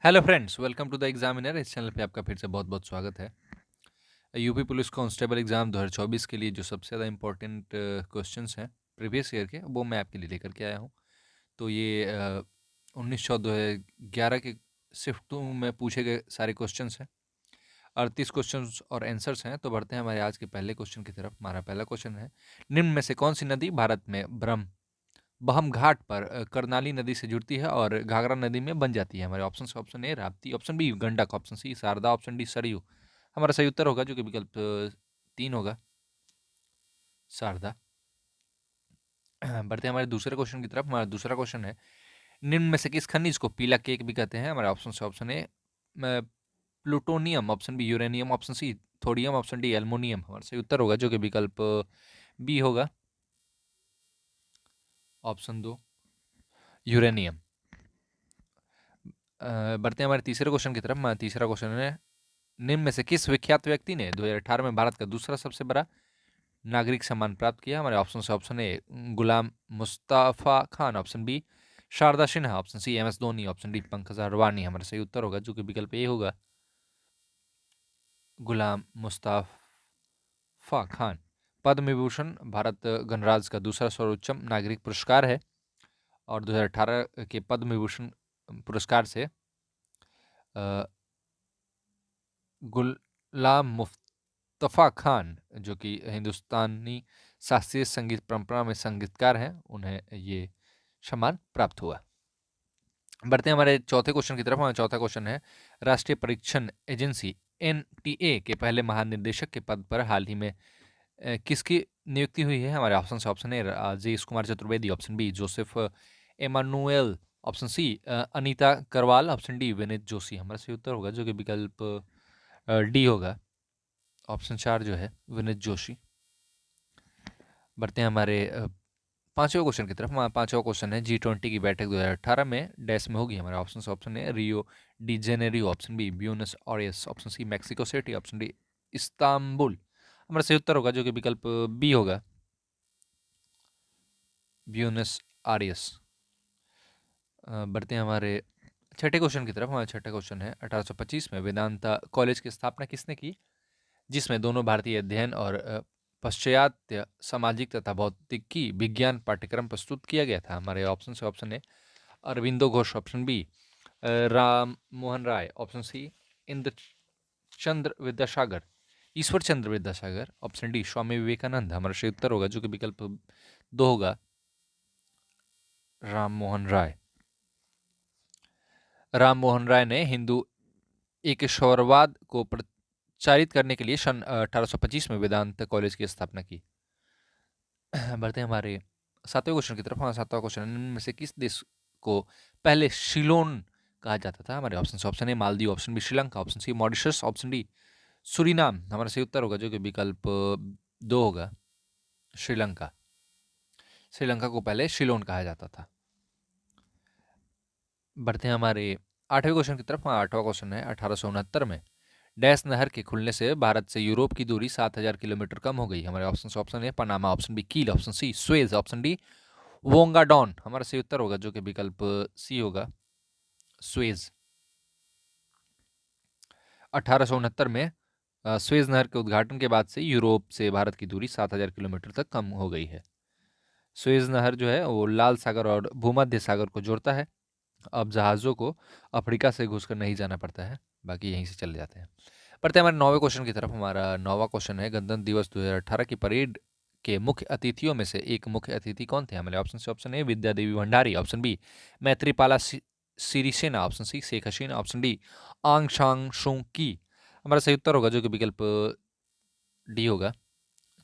Hello friends, welcome to the examiner. इस channel पे आपका फिर से बहुत बहुत स्वागत है। यूपी पुलिस कांस्टेबल एग्जाम 2024 के लिए जो सबसे ज़्यादा इम्पोर्टेंट क्वेश्चंस हैं प्रीवियस ईयर के, वो मैं आपके लिए लेकर के आया हूँ। तो ये 1911 के शिफ्ट टू में पूछे गए सारे क्वेश्चंस हैं। 38 क्वेश्चंस और आंसर्स हैं। तो बढ़ते हैं हमारे आज के पहले क्वेश्चन की तरफ। हमारा पहला क्वेश्चन है, निम्न में से कौन सी नदी भारत में बहम घाट पर करनाली नदी से जुड़ती है और घाघरा नदी में बन जाती है? हमारे option A Rapti, option B Gandak, option C Sharda, option D Saryu. हमारा सही उत्तर होगा जो कि विकल्प 3 होगा, शारदा। बढ़ते हैं हमारे दूसरे क्वेश्चन की तरफ। हमारा दूसरा क्वेश्चन है, निम्न में से किस खनिज को पीला केक भी कहते हैं? हमारे option A plutonium, option B uranium, option C thorium, option D aluminium. हमारा सही उत्तर होगा जो कि विकल्प बी होगा, ऑप्शन 2 यूरेनियम। बढ़ते हैं हमारे तीसरे क्वेश्चन की तरफ। हमारा तीसरा क्वेश्चन है, निम्न में से किस विख्यात व्यक्ति ने 2018 में भारत का दूसरा सबसे बड़ा नागरिक सम्मान प्राप्त किया? हमारे option A Ghulam Mustafa Khan, option B Sharda Sinha, option C M S Dhoni, option D Pankaj Advani. हमारा सही उत्तर होगा जो कि विकल्प ए होगा, गुलाम मुस्तफा खान। पद्म विभूषण भारत गणराज्य का दूसरा सर्वोच्च नागरिक पुरस्कार है और 2018 के पद्म विभूषण पुरस्कार से गुलाम मुस्तफ़ा खान, जो कि हिंदुस्तानी शास्त्रीय संगीत परंपरा में संगीतकार हैं, उन्हें ये सम्मान प्राप्त हुआ। बढ़ते हैं हमारे चौथे क्वेश्चन की तरफ। हमारा चौथा क्वेश्चन है, राष्ट्रीय परीक्षण एजेंसी एनटीए के पहले महानिदेशक के पद पर हाल ही में किसकी नियुक्ति हुई है? हमारे option A Rajesh Kumar Chaturvedi, option B Joseph Emmanuel, option C Anita Karwal, option D Vineet Joshi. हमारा सही उत्तर होगा जो कि विकल्प डी होगा, ऑप्शन 4 जो है विनीत जोशी। बढ़ते हैं हमारे पांचवें क्वेश्चन की तरफ। हमारा पांचवा क्वेश्चन है, G20 की बैठक 2018 में डैश में होगी? हमारे ऑप्शन है Rio de Janeiro, option B Buenos Aires, option C Mexico City, option D Istanbul. हमारा सही उत्तर होगा जो कि विकल्प बी होगा, ब्यूनस आयर्स। बढ़ते हैं हमारे छठे क्वेश्चन की तरफ। हमारा छठा क्वेश्चन है, 1825 में वेदांता कॉलेज की स्थापना किसने की, जिसमें दोनों भारतीय अध्ययन और पश्चात्य सामाजिक तथा भौतिकी विज्ञान पाठ्यक्रम प्रस्तुत किया गया था? हमारे ऑप्शन है Aurobindo Ghosh, option B Ram Mohan Roy, option C Indra चंद्र विद्यासागर, ईश्वर चंद्र विद्यासागर, ऑप्शन डी स्वामी विवेकानंद। हमारा सही उत्तर होगा जो कि विकल्प 2 होगा, राम मोहन राय। राम मोहन राय ने हिंदू एकेश्वरवाद को प्रचारित करने के लिए सन 1825 में वेदांत कॉलेज की स्थापना की। बढ़ते हैं हमारे सातवें क्वेश्चन की तरफ। हमारा सातवां क्वेश्चन, इनमें से किस देश को पहले सिलोन कहा जाता था? हमारे option A Maldives, option B Sri Lanka, option C Mauritius, option D Suriname. हमारा सही उत्तर होगा जो कि विकल्प 2 होगा, श्रीलंका। श्रीलंका को पहले सिलोन कहा जाता था। बढ़ते हैं हमारे आठवें क्वेश्चन की तरफ। हमारा आठवां क्वेश्चन है, 1869 में डैश नहर के खुलने से भारत से यूरोप की दूरी 7,000 किलोमीटर कम हो गई? हमारे ऑप्शन है Panama, option B Kiel, option C Suez, option D वोंगाडॉन। हमारा सही उत्तर होगा जो कि विकल्प सी होगा, स्वेज। 1869 में स्वेज नहर के उद्घाटन के बाद से यूरोप से भारत की दूरी 7,000 किलोमीटर तक कम हो गई है। स्वेज नहर जो है वो लाल सागर और भूमध्य सागर को जोड़ता है। अब जहाज़ों को अफ्रीका से घुसकर नहीं जाना पड़ता है, बाकी यहीं से चले जाते हैं। बढ़ते हैं हमारे नौवें क्वेश्चन की तरफ। हमारा नौवां क्वेश्चन है, गणतंत्र दिवस 2018 की परेड के मुख्य अतिथियों में से एक मुख्य अतिथि कौन थे? हमारे option A Vidya Devi Bhandari, option B Maithripala Sirisena, option C Sheikh Hasina, option D Aung San सू की। हमारा सही उत्तर होगा जो कि विकल्प डी होगा,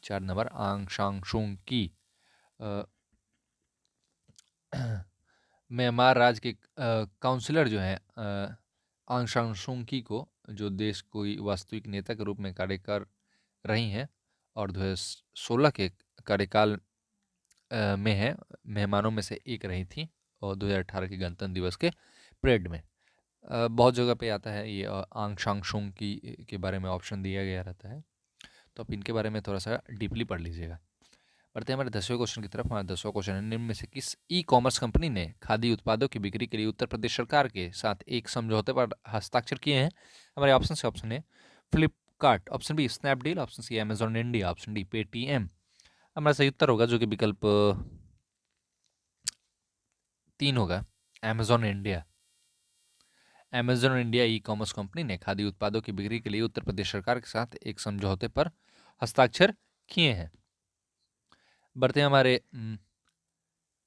4 नंबर आंग सांग सू की। म्यांमार राज्य के काउंसलर जो हैं आंग सान सू की को, जो देश कोई वास्तविक नेता के रूप में कार्य कर रही हैं और 2016 के कार्यकाल में है, मेहमानों में से एक रही थी और 2018 के गणतंत्र दिवस के परेड में। बहुत जगह पे आता है ये आंग सांग सू की के बारे में ऑप्शन दिया गया रहता है, तो आप इनके बारे में थोड़ा सा डीपली पढ़ लीजिएगा। बढ़ते हैं हमारे 10वें क्वेश्चन की तरफ। हमारा 10वां क्वेश्चन है, निम्न में से किस ई कॉमर्स कंपनी ने खादी उत्पादों की बिक्री के लिए उत्तर प्रदेश सरकार के साथ एक समझौते पर हस्ताक्षर किए हैं? हमारे ऑप्शन से ऑप्शन है Flipkart, option B Snapdeal, option C Amazon India, option D Paytm. हमारा सही उत्तर होगा जो कि विकल्प 3 होगा, Amazon India. Amazon India e commerce company ने खादी उत्पादों की बिक्री के लिए उत्तर प्रदेश सरकार के साथ एक समझौते पर हस्ताक्षर किए हैं। बढ़ते हैं हमारे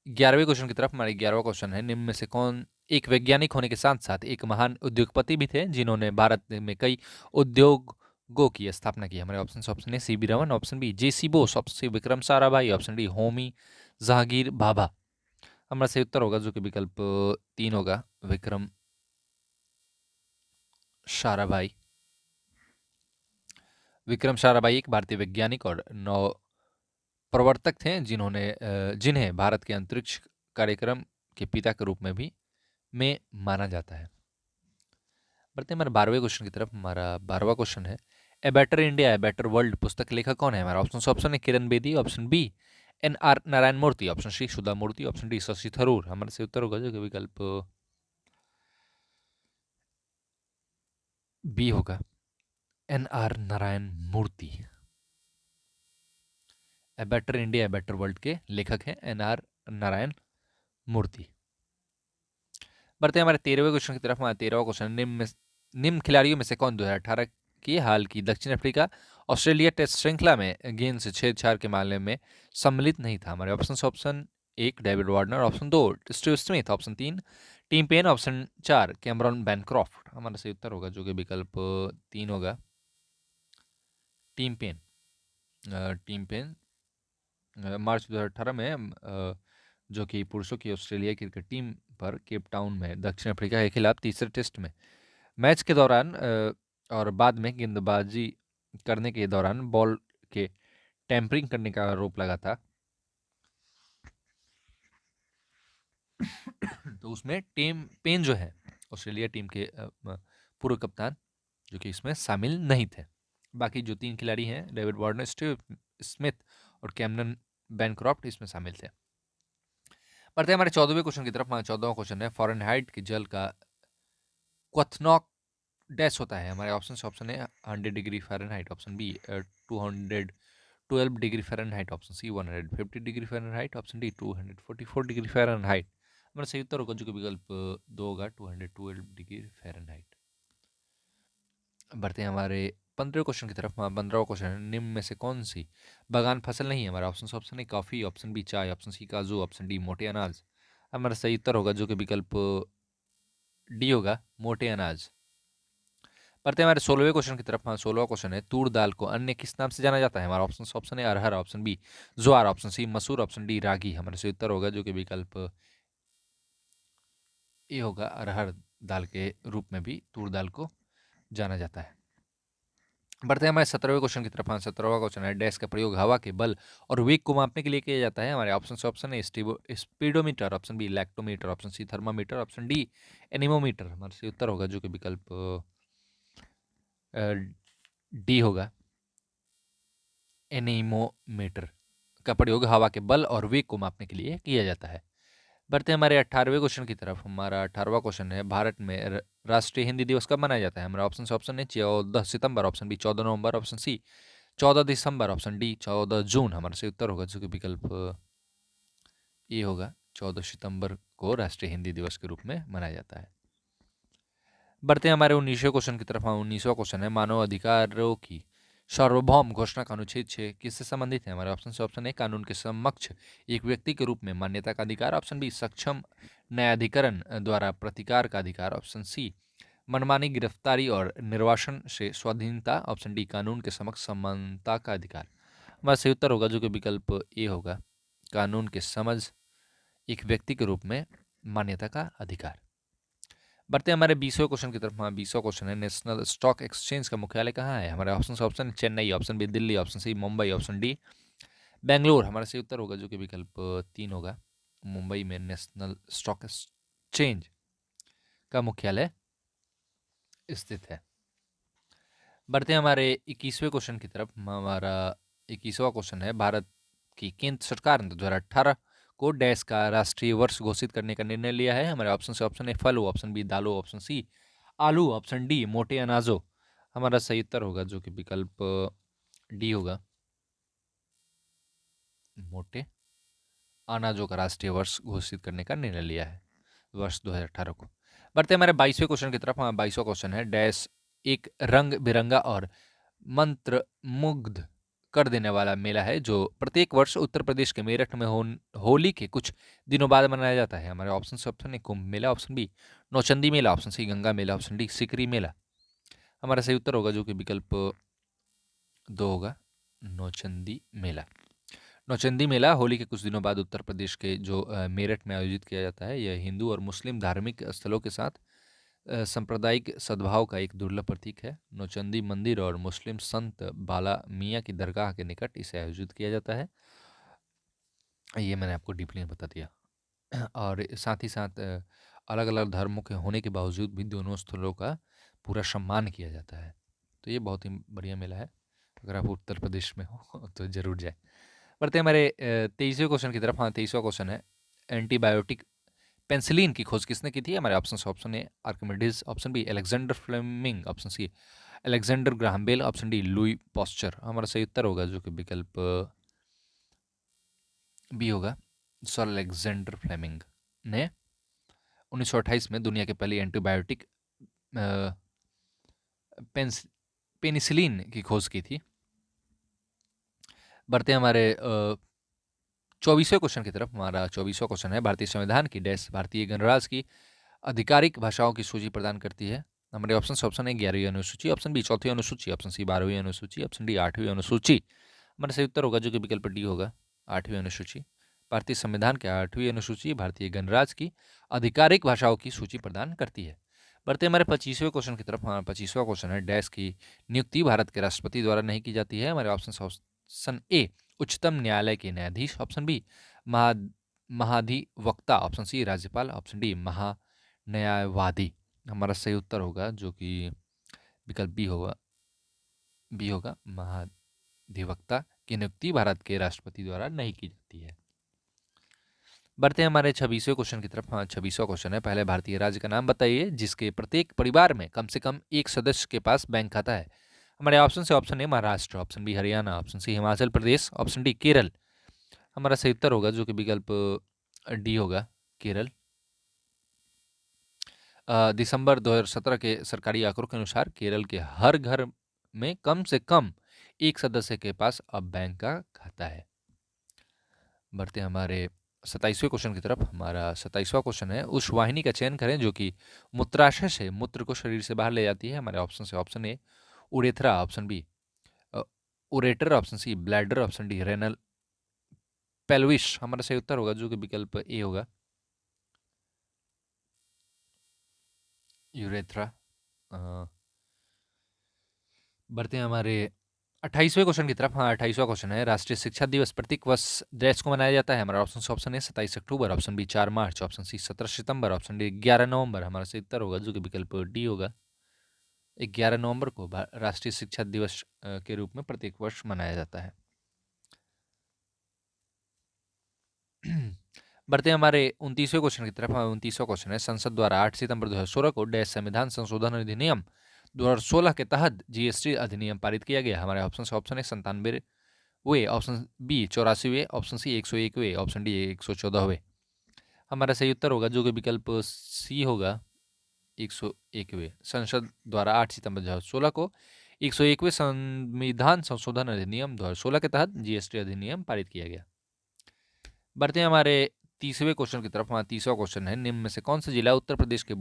11वें क्वेश्चन की तरफ। हमारे 11वां क्वेश्चन है, निम्न में से कौन एक वैज्ञानिक होने के साथ साथ एक महान उद्योगपति भी थे जिन्होंने भारत में कई उद्योगों की स्थापना की? हमारे ऑप्शन है C B Raman, option B J C Bose, option C Vikram Sarabhai, option D Homi Jehangir Bhabha. हमारा सही उत्तर होगा जो कि विकल्प 3 होगा, विक्रम साराभाई। विक्रम साराभाई एक भारतीय वैज्ञानिक और नौ प्रवर्तक थे जिन्हें भारत के अंतरिक्ष कार्यक्रम के पिता के रूप में माना जाता है। बढ़ते हैं हमारे 12वें क्वेश्चन की तरफ। हमारा 12वां क्वेश्चन है, a better India a better world पुस्तक के लेखक कौन है? हमारा ऑप्शन है Kiran Bedi, option B N R Narayana Murthy, option C Sudha Murthy, option D Shashi Tharoor. हमारे से उत्तर होगा जो कि विकल्प बी होगा, N R Narayana Murthy. A better India a better world के लेखक हैं एन आर नारायण मूर्ति। बढ़ते हैं हमारे 13वें क्वेश्चन की तरफ। हमारा 13वां क्वेश्चन, निम्न खिलाड़ियों में से कौन 2018 की हाल की दक्षिण अफ्रीका ऑस्ट्रेलिया टेस्ट श्रृंखला में गेंद से छेड़छाड़ के मामले में सम्मिलित नहीं था? हमारे option 1 David Warner, option 2 Steve Smith, option 3 team pen, option 4 Cameron Bancroft. हमारा सही उत्तर होगा जो कि विकल्प 3 होगा, टीम पेन। टीम पेन मार्च 2018 में जो कि पुरुषों की ऑस्ट्रेलिया क्रिकेट टीम पर केप टाउन में दक्षिण अफ्रीका के खिलाफ तीसरे टेस्ट में मैच के दौरान और बाद में गेंदबाजी करने के दौरान बॉल के टेम्परिंग करने का आरोप लगा था। तो उसमें टीम पेन जो है ऑस्ट्रेलिया टीम के पूर्व कप्तान, जो कि इसमें शामिल नहीं थे। बाकी जो 3 खिलाड़ी हैं डेविड वार्नर, स्टीव स्मिथ और कैमरन बैनक्रॉफ्ट इसमें शामिल थे। बढ़ते हैं हमारे 14वें क्वेश्चन की तरफ। हमारा 14वां क्वेश्चन है, फ़ारेनहाइट के जल का क्वथनॉक डैश होता है? हमारे ऑप्शन है 100 degree Fahrenheit, option B 212 degree Fahrenheit, option C 150 degree Fahrenheit, option D 244 degree Fahrenheit. हमारा सही उत्तर होगा जो कि विकल्प 2 होगा, 212 डिग्री फ़ारेनहाइट। बढ़ते हैं हमारे 15वें क्वेश्चन की तरफ। 15वां क्वेश्चन है, निम्न में से कौन सी बागान फसल नहीं है? हमारा ऑप्शन है कॉफ़ी, ऑप्शन बी चाय, ऑप्शन सी काजू, ऑप्शन डी मोटे अनाज। हमारा सही उत्तर होगा जो कि विकल्प डी होगा, मोटे अनाज। बढ़ते हैं हमारे 16वें क्वेश्चन की तरफ। हाँ, 16वां क्वेश्चन है, तूर दाल को अन्य किस नाम से जाना जाता है? हमारा ऑप्शन है अरहर, ऑप्शन बी ज्वार, ऑप्शन सी मसूर, ऑप्शन डी रागी। हमारा सही उत्तर होगा जो कि विकल्प ए होगा, अरहर दाल के रूप में भी तूर दाल को जाना जाता है। बढ़ते हैं हमारे 17वें क्वेश्चन की तरफ। हाँ, 17वां क्वेश्चन है, डैश का प्रयोग हवा के बल और वेग को मापने के लिए किया जाता है? हमारे ऑप्शन है speedometer, option B lactometer, option C thermometer, option D anemometer. हमारा सही उत्तर होगा जो कि विकल्प डी होगा, एनीमोमीटर का प्रयोग हवा के बल और वेग को मापने के लिए किया जाता है। बढ़ते हैं हमारे 18वें क्वेश्चन की तरफ। हमारा 18वां क्वेश्चन है, भारत में राष्ट्रीय हिंदी दिवस कब मनाया जाता है? हमारा ऑप्शन है 14 सितंबर, ऑप्शन बी 14 नवंबर, ऑप्शन सी 14 दिसंबर, ऑप्शन डी 14 जून। हमारा सही उत्तर होगा जो कि विकल्प ए होगा, 14 सितंबर को राष्ट्रीय हिंदी दिवस के रूप में मनाया जाता है। बढ़ते हैं हमारे 19वें क्वेश्चन की तरफ। 19वां क्वेश्चन है, मानव अधिकारों की सार्वभौम घोषणा का अनुच्छेद 6 किससे संबंधित है? हमारे ऑप्शन है कानून के समक्ष एक व्यक्ति के रूप में मान्यता का अधिकार, ऑप्शन बी सक्षम न्यायाधिकरण द्वारा प्रतिकार का अधिकार, ऑप्शन सी मनमानी गिरफ्तारी और निर्वासन से स्वाधीनता, ऑप्शन डी कानून के समक्ष समानता का अधिकार। हमारा सही उत्तर होगा जो कि विकल्प ए होगा, कानून के समझ एक व्यक्ति के रूप में मान्यता का अधिकार। बढ़ते हैं हमारे 20वें क्वेश्चन की तरफ। हाँ, 20वां क्वेश्चन है, नेशनल स्टॉक एक्सचेंज का मुख्यालय कहाँ है? हमारे option Chennai, option B Delhi, option C Mumbai, option D Bangalore. हमारा सही उत्तर होगा जो कि विकल्प 3 होगा, मुंबई में नेशनल स्टॉक एक्सचेंज का मुख्यालय स्थित है। बढ़ते हैं हमारे 21वें क्वेश्चन की तरफ। हमारा 21वां क्वेश्चन है, भारत कि केंद्र सरकार ने 2018 को डैश का राष्ट्रीय वर्ष घोषित करने का निर्णय लिया है। हमारे ऑप्शन से ऑप्शन ए फल हो, ऑप्शन बी दाल हो, ऑप्शन सी आलू, ऑप्शन डी मोटे अनाजों। हमारा सही उत्तर होगा जो कि विकल्प डी होगा, मोटे अनाजों का राष्ट्रीय वर्ष घोषित करने का निर्णय लिया है वर्ष 2018 को। बढ़ते हमारे 22वें क्वेश्चन की तरफ। 22वां क्वेश्चन है, डैश एक रंग बिरंगा और मंत्र मुग्ध कर देने वाला मेला है जो प्रत्येक वर्ष उत्तर प्रदेश के मेरठ में होली के कुछ दिनों बाद मनाया जाता है। हमारे ऑप्शन से option A Kumbh Mela, option B Nauchandi Mela, option C Ganga Mela, option D Sikri Mela. हमारा सही उत्तर होगा जो कि विकल्प 2 होगा, नौचंदी मेला। नौचंदी मेला होली के कुछ दिनों बाद उत्तर प्रदेश के जो मेरठ में आयोजित किया जाता है। यह हिंदू और मुस्लिम धार्मिक स्थलों के साथ सांप्रदायिक सद्भाव का एक दुर्लभ प्रतीक है। नौचंदी मंदिर और मुस्लिम संत बाला मियाँ की दरगाह के निकट इसे आयोजित किया जाता है। ये मैंने आपको डीपली बता दिया। और साथ ही साथ अलग अलग धर्मों के होने के बावजूद भी दोनों स्थलों का पूरा सम्मान किया जाता है। तो ये बहुत ही बढ़िया मेला है, अगर आप उत्तर प्रदेश में हो तो जरूर जाए। बढ़ते हैं हमारे 23वें क्वेश्चन की तरफ। 23वां क्वेश्चन है, एंटीबायोटिक पेंसिलिन की खोज किसने की थी? हमारे option option A Archimedes, option B Alexander Fleming, option C Alexander Graham Bell, option D Louis Pasteur. हमारा सही उत्तर होगा जो कि विकल्प बी होगा, सर अलेक्जेंडर फ्लेमिंग ने 1928 में दुनिया की पहली एंटीबायोटिक पेनिसिलिन की खोज की थी। बढ़ते हैं हमारे 24वें क्वेश्चन की तरफ। हमारा 24वां क्वेश्चन है, भारतीय संविधान की डैश भारतीय गणराज्य की आधिकारिक भाषाओं की सूची प्रदान करती है। हमारे ऑप्शन है 11वीं अनुसूची, ऑप्शन बी 4वीं अनुसूची, ऑप्शन सी 12वीं अनुसूची, ऑप्शन डी 8वीं अनुसूची। हमारा सही उत्तर होगा जो कि विकल्प डी होगा, 8वीं अनुसूची। भारतीय संविधान के 8वीं अनुसूची भारतीय गणराज्य की आधिकारिक भाषाओं की सूची प्रदान करती है। बढ़ते हमारे 25वें क्वेश्चन की तरफ। हाँ, 25वां क्वेश्चन है, डैश की नियुक्ति भारत के राष्ट्रपति द्वारा नहीं की जाती है। हमारे ऑप्शन ए उच्चतम न्यायालय के न्यायाधीश, ऑप्शन बी महाधिवक्ता, ऑप्शन सी राज्यपाल, ऑप्शन डी महान्यायवादी। हमारा सही उत्तर होगा जो कि विकल्प बी होगा महाधिवक्ता की नियुक्ति भारत के राष्ट्रपति द्वारा नहीं की जाती है। बढ़ते हैं हमारे 26वें क्वेश्चन की तरफ। 26वां क्वेश्चन है, पहले भारतीय राज्य का नाम बताइए जिसके प्रत्येक परिवार में कम से कम एक सदस्य के पास बैंक खाता है। हमारे ऑप्शन से option A Maharashtra, option B Haryana, option C Himachal Pradesh, option D Kerala. हमारा सही उत्तर होगा जो कि विकल्प डी होगा, केरल। दिसंबर 2017 के सरकारी आंकड़ों के अनुसार केरल के हर घर में कम से कम एक सदस्य के पास अब बैंक का खाता है। बढ़ते हमारे 27वें क्वेश्चन की तरफ। हमारा 27वां क्वेश्चन है, उस वाहिनी का चयन करें जो कि मूत्राशय से मूत्र को शरीर से बाहर ले जाती है। हमारे ऑप्शन से option A urethra, option B ureter, option C bladder, option D renal pelvis. हमारा सही उत्तर होगा जो कि विकल्प ए होगा, यूरेथ्रा। बढ़ते हैं हमारे 28वें क्वेश्चन की तरफ। हाँ, 28वां क्वेश्चन है, राष्ट्रीय शिक्षा दिवस प्रत्येक वर्ष डैश को मनाया जाता है। हमारा ऑप्शन है 27 अक्टूबर, ऑप्शन बी 4 मार्च, ऑप्शन सी 17 सितंबर, ऑप्शन डी 11 नवंबर। हमारा सही उत्तर होगा जो कि विकल्प डी होगा, 11 नवंबर को राष्ट्रीय शिक्षा दिवस के रूप में प्रत्येक वर्ष मनाया जाता है। बढ़ते हैं हमारे 29वें क्वेश्चन की तरफ। 29वां क्वेश्चन है, संसद द्वारा 8 सितंबर 2016 को डैश संविधान संशोधन अधिनियम 2016 के तहत जीएसटी अधिनियम पारित किया गया। हमारे ऑप्शन है 97वें, ऑप्शन बी 84वें, ऑप्शन सी 101वें, ऑप्शन डी 114वें। हमारा सही उत्तर होगा जो कि विकल्प सी होगा, 101वें। संसद द्वारा 8 सितंबर 2016 को 101वें संविधान संशोधन अधिनियम 2016 के तहत जीएसटी अधिनियम पारित किया गया। बढ़ते हैं हमारे 30वें क्वेश्चन की तरफ। 30वां क्वेश्चन है, निम्न में से कौन सा जिला उत्तर प्रदेश के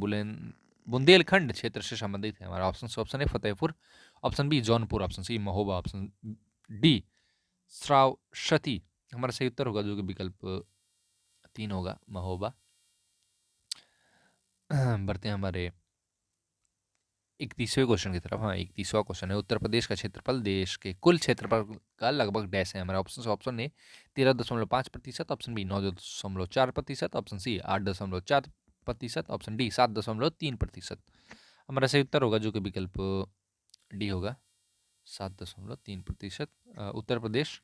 बुंदेलखंड क्षेत्र से संबंधित है। हमारा ऑप्शन है Fatehpur, option B Jaunpur, option C Mahoba, option D Shravasti. हमारा सही उत्तर होगा जो कि विकल्प 3 होगा, महोबा। बढ़ते हैं हमारे 31वें क्वेश्चन की तरफ। 31वां क्वेश्चन है, उत्तर प्रदेश का क्षेत्रफल देश के कुल क्षेत्रफल का लगभग डैश है। हमारा option A 13.5%, option B 9.4%, option C 8.4%, option D 7.3%। हमारा सही उत्तर होगा जो कि विकल्प डी होगा, 7.3%। उत्तर प्रदेश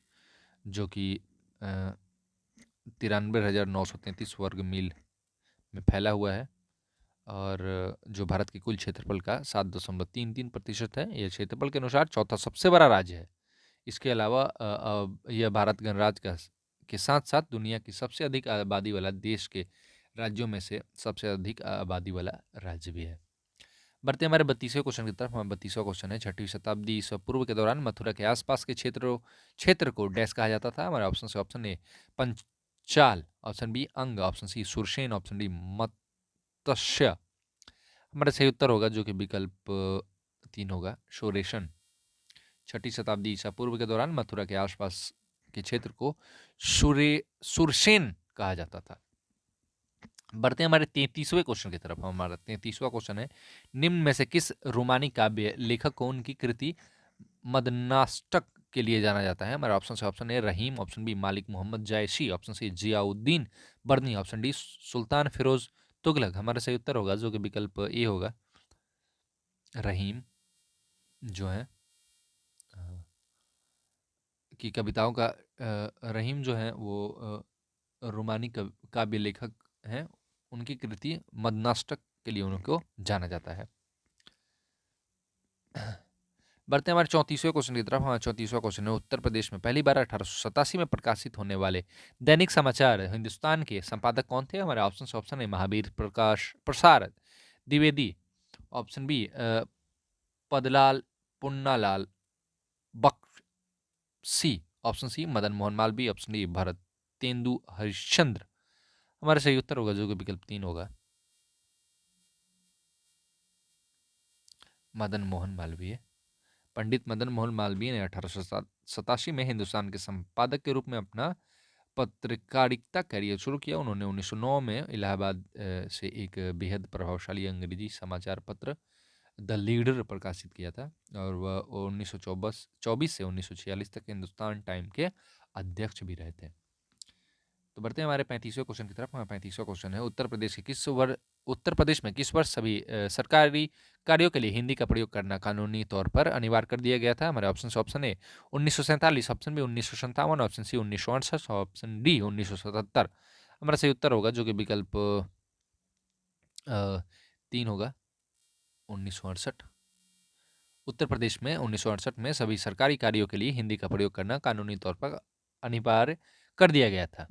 जो कि 93,933 वर्ग मील में फैला हुआ है और जो भारत के कुल क्षेत्रफल का 7.33% है। यह क्षेत्रफल के अनुसार चौथा सबसे बड़ा राज्य है। इसके अलावा यह भारत गणराज्य के साथ साथ दुनिया की सबसे अधिक आबादी वाला देश के राज्यों में से सबसे अधिक आबादी वाला राज्य भी है। बढ़ते हमारे 32वें क्वेश्चन की तरफ। हमारा 32वां क्वेश्चन है, 6वीं शताब्दी ईसा पूर्व के दौरान मथुरा के आसपास के क्षेत्र को डैश कहा जाता था। हमारे ऑप्शन से option A Panchal, option B Anga, option C Surasena, option D Matsya. हमारा सही उत्तर होगा जो कि विकल्प 3 होगा, शोरेशन। 6वीं शताब्दी ईसा पूर्व के दौरान मथुरा के आसपास के क्षेत्र को सुरसेन कहा जाता था। बढ़ते हैं हमारे 33वें क्वेश्चन की तरफ। हमारा 33वां क्वेश्चन है, निम्न में से किस रोमानी काव्य लेखक को उनकी कृति मदनाष्टक के लिए जाना जाता है? हमारा ऑप्शन से option A Rahim, option B Malik Muhammad Jayasi, option C Ziauddin Barani, option D Sultan Firoz Tughlaq. हमारा सही उत्तर होगा जो कि विकल्प ए होगा, रहीम जो है की कविताओं का रहीम जो है वो रोमानी काव्य लेखक हैं। उनकी कृति मदनाष्टक के लिए उनको जाना जाता है। बढ़ते हैं हमारे 34वें क्वेश्चन की तरफ। हमारा 34वां क्वेश्चन है, उत्तर प्रदेश में पहली बार 1887 में प्रकाशित होने वाले दैनिक समाचार हिंदुस्तान के संपादक कौन थे? हमारे ऑप्शन है Mahavir Prakash Prasad Dwivedi, option B Padlal Punnalal Bakshi, option C Madan Mohan Malaviya, option D Bharatendu Harishchandra. हमारा सही उत्तर होगा जो कि विकल्प 3 होगा, मदन मोहन मालवीय। पंडित मदन मोहन मालवीय ने 1887 में हिंदुस्तान के संपादक के रूप में अपना पत्रकारिता कैरियर शुरू किया। उन्होंने 1909 में इलाहाबाद से एक बेहद प्रभावशाली अंग्रेजी समाचार पत्र द लीडर प्रकाशित किया था और वह 1924 से 1946 तक हिंदुस्तान टाइम के अध्यक्ष भी रहे थे। तो बढ़ते हैं हमारे 35वें क्वेश्चन की तरफ। हमारा 35वां क्वेश्चन है, उत्तर प्रदेश में किस वर्ष सभी सरकारी कार्यों के लिए हिंदी का प्रयोग करना कानूनी तौर पर अनिवार्य कर दिया गया था? हमारे option A 1947, option B 1957, option C 1968, option D 1977। हमारा सही उत्तर होगा जो कि विकल्प 3 होगा, 1968। उत्तर प्रदेश में 1968 में सभी सरकारी कार्यों के लिए हिंदी का प्रयोग करना कानूनी तौर पर अनिवार्य कर दिया गया था।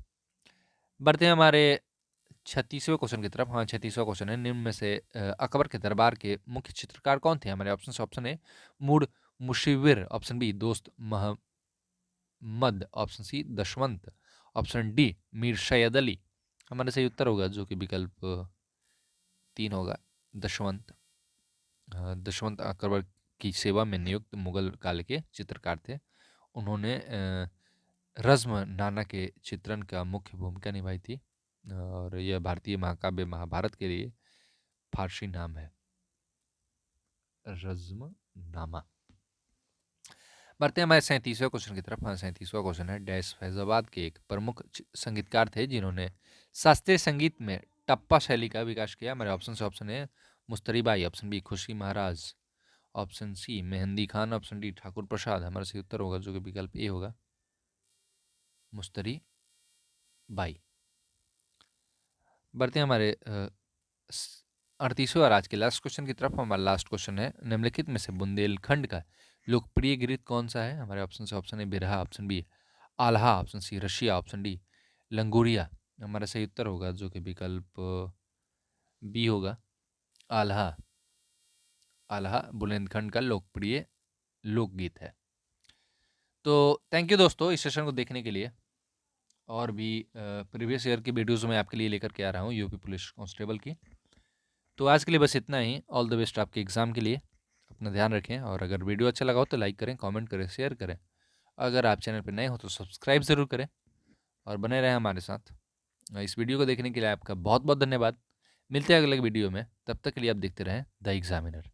बढ़ते हैं हमारे 36वें क्वेश्चन की तरफ। हाँ, 36वां क्वेश्चन है, निम्न में से अकबर के दरबार के मुख्य चित्रकार कौन थे? हमारे ऑप्शन है mood मुशीविर, option B Dost Muhammad, option C Daswanth, option D Mir Sayyid Ali. हमारा सही उत्तर होगा जो कि विकल्प 3 होगा, दशवंत। दशवंत अकबर की सेवा में नियुक्त मुगल काल के चित्रकार थे। उन्होंने रज़्म नाना के चित्रण का मुख्य भूमिका निभाई थी और यह भारतीय महाकाव्य महाभारत के लिए फारसी नाम है, रज़्म नामा। बढ़ते हैं हमारे 37वें क्वेश्चन की तरफ। हाँ, 37वां क्वेश्चन है, डैश फैजाबाद के एक प्रमुख संगीतकार थे जिन्होंने शास्त्रीय संगीत में टप्पा शैली का विकास किया। हमारे ऑप्शन है मुस्तरी by, option B Khushi Maharaj, option C Mehndi Khan, option D Thakur Prasad. हमारा सही उत्तर होगा जो कि विकल्प ए होगा, मुस्तरी बाई। बढ़ते हैं हमारे 38वें और आज के लास्ट क्वेश्चन की तरफ। हमारा लास्ट क्वेश्चन है, निम्नलिखित में से बुंदेलखंड का लोकप्रिय गीत कौन सा है? हमारे ऑप्शन है Birha, option B Alha, option C Rasiya, option D Languria. हमारा सही उत्तर होगा जो कि विकल्प बी होगा, आल्हा। आल्हा बुंदेलखंड का लोकप्रिय लोकगीत है। तो थैंक यू दोस्तों इस सेशन को देखने के लिए। और भी प्रीवियस ईयर की वीडियोज़ मैं आपके लिए लेकर के आ रहा हूँ यूपी पुलिस कांस्टेबल की। तो आज के लिए बस इतना ही। ऑल द बेस्ट आपके एग्ज़ाम के लिए। अपना ध्यान रखें और अगर वीडियो अच्छा लगा हो तो लाइक करें, कमेंट करें, शेयर करें। अगर आप चैनल पर नए हो तो सब्सक्राइब ज़रूर करें और बने रहें हमारे साथ। इस वीडियो को देखने के लिए आपका बहुत बहुत धन्यवाद। मिलते हैं अगले वीडियो में, तब तक के लिए आप देखते रहें द एग्जामिनर।